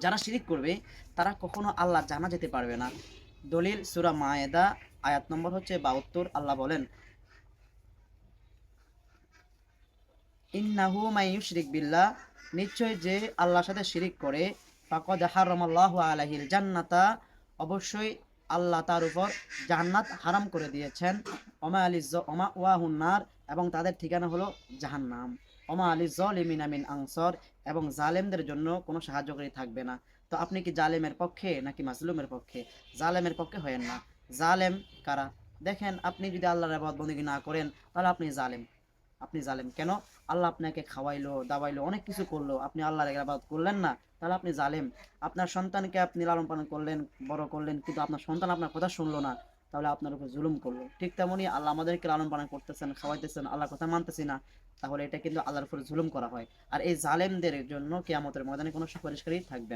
যারা শিরিক করবে তারা কখনো আল্লাহ জানা যেতে পারবে না। দলিল সূরা মায়েদা আয়াত নম্বর হচ্ছে ৭২। আল্লাহ বলেন, ইন্নাহু মান ইউশরিক বিল্লাহ, নিশ্চয় যে আল্লাহর সাথে শিরিক করে, ফাকাদ হারামাল্লাহু আলাইহিল জান্নাতা, অবশ্যই আল্লাহ তার উপর জান্নাত হারাম করে দিয়েছেন। ওমা ওয়াহুন নার, এবং তাদের ঠিকানা হলো জাহান্নাম। ওমা আলিজ জালিমিনা মিন আনসার, এবং জালেমদের জন্য কোনো সাহায্যকারী থাকবে না। তো আপনি কি জালেমের পক্ষে নাকি মাজলুমের পক্ষে? জালেমের পক্ষে হয়েন না। জালেম কারা? দেখেন, আপনি যদি আল্লাহর ইবাদত বন্দেগী না করেন তাহলে আপনি জালেম। আপনি জালেম কেন? আল্লাহ আপনাকে খাওয়াইলো দাওয়াইলো অনেক কিছু করলো, আপনি আল্লাহর ইবাদত করলেন না, তাহলে আপনি জালেম। আপনার সন্তানকে আপনি লালন পালন করলেন, বড় করলেন, কিন্তু আপনার সন্তান আপনার কথা শুনলো না, তাহলে আপনার উপর জুলুম করলো। ঠিক তেমনি আল্লাহ আমাদেরকে লালন পালন করতেছেন, খাওয়াইতেছেন, আল্লাহর কথা মানতেছি না, তাহলে এটা কিন্তু আল্লাহর উপর জুলুম করা হয়। আর এই জালেমদের জন্য কিয়ামতের ময়দানে কোনো সুপারিশকারী থাকবে না।